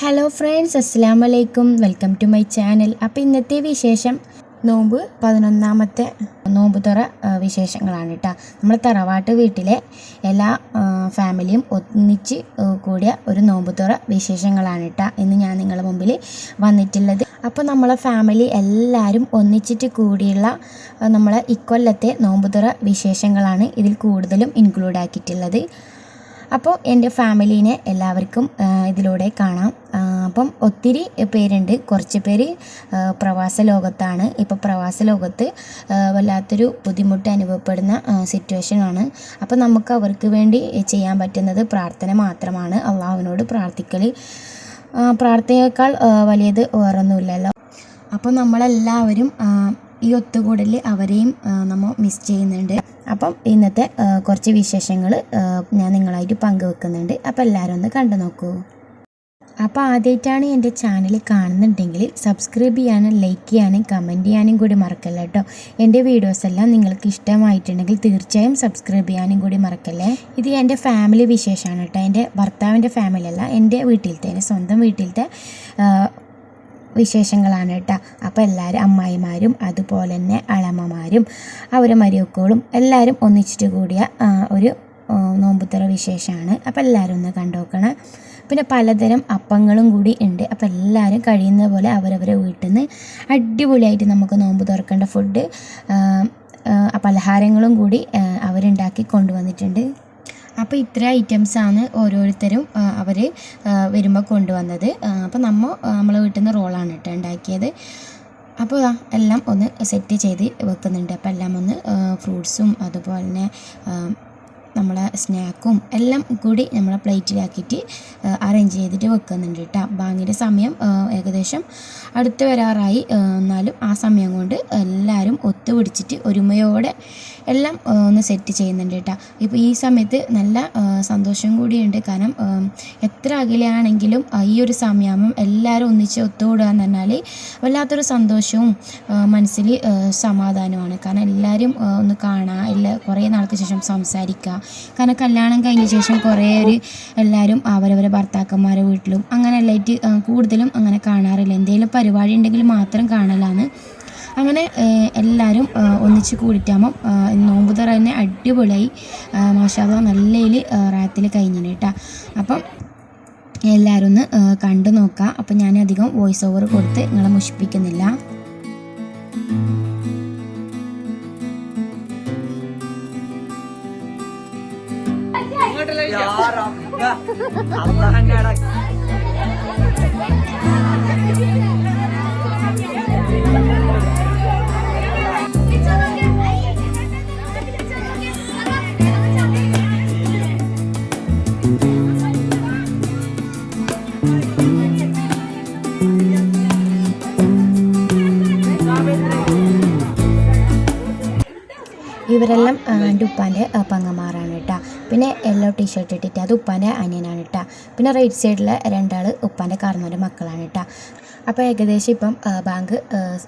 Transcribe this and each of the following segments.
Hello friends, അസ്സലാമു അലൈക്കും. Welcome to my channel. അപ്പോൾ ഇന്നത്തെ വിശേഷം നോമ്പ് 11ാമത്തെ നോമ്പ് തുറ വിശേഷങ്ങളാണ് കേട്ടോ. നമ്മൾ തറവാട്ട് വീട്ടിലെ എല്ലാ ഫാമിലിയും ഒന്നിച്ച് കൂടിയ ഒരു നോമ്പ് തുറ വിശേഷങ്ങളാണ് കേട്ടോ ഇന്ന് ഞാൻ നിങ്ങളുടെ മുമ്പിൽ വന്നിട്ടുള്ളത്. അപ്പോൾ നമ്മളെ ഫാമിലി എല്ലാവരും ഒന്നിച്ചിട്ട് കൂടിയുള്ള നമ്മളെ ഇക്കൊല്ലത്തെ നോമ്പ് തുറ വിശേഷങ്ങളാണ് ഇതിൽ കൂടുതലും ഇൻക്ലൂഡ് ആക്കിയിട്ടുള്ളത്. അപ്പോൾ എൻ്റെ ഫാമിലീനെ എല്ലാവർക്കും ഇതിലൂടെ കാണാം. അപ്പം ഒത്തിരി പേരുണ്ട്, കുറച്ച് പേര് പ്രവാസ ലോകത്താണ്. ഇപ്പോൾ പ്രവാസ ലോകത്ത് വല്ലാത്തൊരു ബുദ്ധിമുട്ട് അനുഭവപ്പെടുന്ന സിറ്റുവേഷനാണ്. അപ്പോൾ നമുക്ക് അവർക്ക് വേണ്ടി ചെയ്യാൻ പറ്റുന്നത് പ്രാർത്ഥന മാത്രമാണ്. അള്ളാഹുവിനോട് പ്രാർത്ഥിക്കൽ, പ്രാർത്ഥനയേക്കാൾ വലിയത് വേറൊന്നുമില്ലല്ലോ. അപ്പോൾ നമ്മളെല്ലാവരും ഈ ഒത്തുകൂടൽ അവരെയും നമ്മൾ മിസ് ചെയ്യുന്നുണ്ട്. അപ്പം ഇന്നത്തെ കുറച്ച് വിശേഷങ്ങൾ ഞാൻ നിങ്ങളായിട്ട് പങ്കുവെക്കുന്നുണ്ട്. അപ്പോൾ എല്ലാവരും ഒന്ന് കണ്ടു നോക്കൂ. അപ്പോൾ ആദ്യമായിട്ടാണ് എൻ്റെ ചാനൽ കാണുന്നുണ്ടെങ്കിൽ സബ്സ്ക്രൈബ് ചെയ്യാനും ലൈക്ക് ചെയ്യാനും കമൻറ്റ് ചെയ്യാനും കൂടി മറക്കല്ല കേട്ടോ. എൻ്റെ വീഡിയോസെല്ലാം നിങ്ങൾക്ക് ഇഷ്ടമായിട്ടുണ്ടെങ്കിൽ തീർച്ചയായും സബ്സ്ക്രൈബ് ചെയ്യാനും കൂടി മറക്കല്ലേ. ഇത് എൻ്റെ ഫാമിലി വിശേഷമാണ് കേട്ടോ. എൻ്റെ ഭർത്താവിൻ്റെ ഫാമിലി അല്ല, എൻ്റെ വീട്ടിലത്തെ, എൻ്റെ സ്വന്തം വീട്ടിലത്തെ വിശേഷങ്ങളാണ് കേട്ടോ. അപ്പോൾ എല്ലാവരും അമ്മായിമാരും അതുപോലെ തന്നെ അളമ്മമാരും അവരെ മരിയക്കോളും എല്ലാവരും ഒന്നിച്ചിട്ട് കൂടിയ ഒരു നോമ്പുതറ വിശേഷമാണ്. അപ്പോൾ എല്ലാവരും ഒന്ന് കണ്ടുനോക്കണം. പിന്നെ പലതരം അപ്പങ്ങളും കൂടി ഉണ്ട്. അപ്പോൾ എല്ലാവരും കഴിയുന്ന പോലെ അവരവരെ വീട്ടിൽ നിന്ന് അടിപൊളിയായിട്ട് നമുക്ക് നോമ്പ് തുറക്കേണ്ട ഫുഡ് പലഹാരങ്ങളും കൂടി അവരുണ്ടാക്കി കൊണ്ടുവന്നിട്ടുണ്ട്. അപ്പോൾ ഇത്ര ഐറ്റംസാണ് ഓരോരുത്തരും അവർ വരുമ്പോൾ കൊണ്ടുവന്നത്. അപ്പോൾ നമ്മളെ വീട്ടിൽ നിന്ന് റോളാണ് കേട്ടോ ഉണ്ടാക്കിയത്. അപ്പോൾ എല്ലാം ഒന്ന് സെറ്റ് ചെയ്ത് വെക്കുന്നുണ്ട്. അപ്പോൾ എല്ലാം ഒന്ന് ഫ്രൂട്ട്സും അതുപോലെ തന്നെ നമ്മളെ സ്നാക്കും എല്ലാം കൂടി നമ്മളെ പ്ലേറ്റിലാക്കിയിട്ട് അറേഞ്ച് ചെയ്തിട്ട് വെക്കുന്നുണ്ട് കേട്ടോ. ബാങ്കിൻ്റെ സമയം ഏകദേശം അടുത്ത് വരാറായി. എന്നാലും ആ സമയം കൊണ്ട് എല്ലാവരും ഒത്തുപിടിച്ചിട്ട് ഒരുമയോടെ എല്ലാം ഒന്ന് സെറ്റ് ചെയ്യുന്നുണ്ട് കേട്ടോ. ഇപ്പോൾ ഈ സമയത്ത് നല്ല സന്തോഷം കൂടിയുണ്ട്. കാരണം എത്ര അകലെയാണെങ്കിലും ഈ ഒരു സമയമാകുമ്പം എല്ലാവരും ഒന്നിച്ച് ഒത്തുകൂടുക എന്ന് പറഞ്ഞാൽ വല്ലാത്തൊരു സന്തോഷവും മനസ്സിൽ സമാധാനമാണ്. കാരണം എല്ലാവരും ഒന്ന് കാണുക, കുറേ നാൾക്ക് ശേഷം സംസാരിക്കുക. കാരണം കല്യാണം കഴിഞ്ഞ ശേഷം എല്ലാവരും അവരവരെ ഭർത്താക്കന്മാരെ വീട്ടിലും അങ്ങനെ എല്ലായിട്ട് കൂടുതലും അങ്ങനെ കാണാറില്ല. എന്തെങ്കിലും പരിപാടി ഉണ്ടെങ്കിൽ മാത്രം കാണലാണ്. അങ്ങനെ എല്ലാവരും ഒന്നിച്ച് കൂടിയിട്ടാകുമ്പം നോമ്പ് തുറ തന്നെ അടിപൊളിയായി മാഷാഅല്ലാഹ് നല്ലതിൽ റാത്തിൽ കഴിഞ്ഞിന് കേട്ടോ. അപ്പം എല്ലാവരും ഒന്ന് കണ്ടു നോക്കുക. അപ്പം ഞാനധികം വോയിസ് ഓവർ കൊടുത്ത് നിങ്ങളെ മുഷിപ്പിക്കുന്നില്ല. ഇവരെല്ലാം എൻ്റെ ഉപ്പാൻ്റെ പങ്ങന്മാരാണ് കേട്ടോ. പിന്നെ യെല്ലോ ടീഷർട്ട് ഇട്ടിട്ട് അത് ഉപ്പാൻ്റെ അനിയനാണ് കേട്ടോ. പിന്നെ റൈറ്റ് സൈഡിലെ രണ്ടാൾ ഉപ്പാൻ്റെ കാർന്നോൻ്റെ മക്കളാണ് കേട്ടോ. അപ്പോൾ ഏകദേശം ഇപ്പം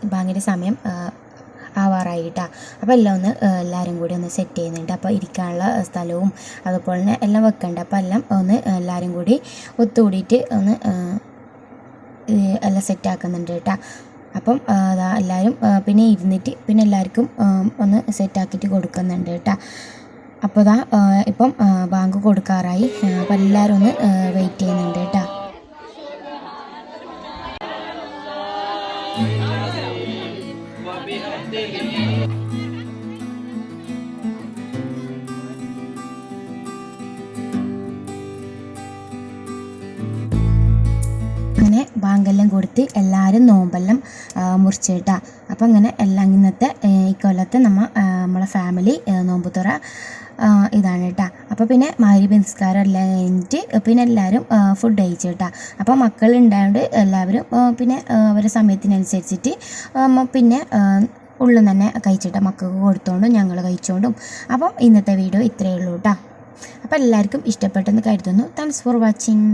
ബാങ്കിൻ്റെ സമയം ആവാറായി കേട്ടോ. അപ്പോൾ എല്ലാവരും കൂടി ഒന്ന് സെറ്റ് ചെയ്യുന്നുണ്ട്. അപ്പോൾ ഇരിക്കാനുള്ള സ്ഥലവും അതുപോലെ തന്നെ എല്ലാം വെക്കണ്ട. അപ്പോൾ എല്ലാവരും കൂടി ഒത്തുകൂടിയിട്ട് ഒന്ന് എല്ലാം സെറ്റാക്കുന്നുണ്ട് കേട്ടോ. അപ്പം എല്ലാവരും പിന്നെ ഇരുന്നിട്ട് പിന്നെ എല്ലാവർക്കും ഒന്ന് സെറ്റാക്കിയിട്ട് കൊടുക്കുന്നുണ്ട് കേട്ടോ. അപ്പോൾ ഇപ്പം ബാങ്ക് കൊടുക്കാറായി. അപ്പോൾ എല്ലാവരും ഒന്ന് വെയിറ്റ് ചെയ്യുന്നുണ്ട് കേട്ടോ. അങ്ങനെ ബാങ്കെല്ലാം കൊടുത്ത് എല്ലാവരും നോമ്പെല്ലാം മുറിച്ച് കേട്ടോ. അപ്പോൾ അങ്ങനെ എല്ലാം ഇന്നത്തെ ഇക്കൊല്ലത്തെ നമ്മളെ ഫാമിലി നോമ്പ് തുറ ഇതാണ് കേട്ടോ. അപ്പോൾ പിന്നെ മഗ്‌രിബ് നിസ്കാരം എല്ലാം കഴിഞ്ഞിട്ട് പിന്നെ എല്ലാവരും ഫുഡ് കഴിച്ചു കേട്ടോ. അപ്പോൾ മക്കളുണ്ടായതുകൊണ്ട് എല്ലാവരും പിന്നെ അവരുടെ സമയത്തിനനുസരിച്ചിട്ട് പിന്നെ ഉള്ളിൽ തന്നെ കഴിച്ചിട്ട് മക്കൾക്ക് കൊടുത്തോണ്ടും ഞങ്ങൾ കഴിച്ചുകൊണ്ടും. അപ്പം ഇന്നത്തെ വീഡിയോ ഇത്രയേ ഉള്ളൂ കേട്ടോ. അപ്പോൾ എല്ലാവർക്കും ഇഷ്ടപ്പെട്ടെന്ന് കരുതുന്നു. Thanks for watching.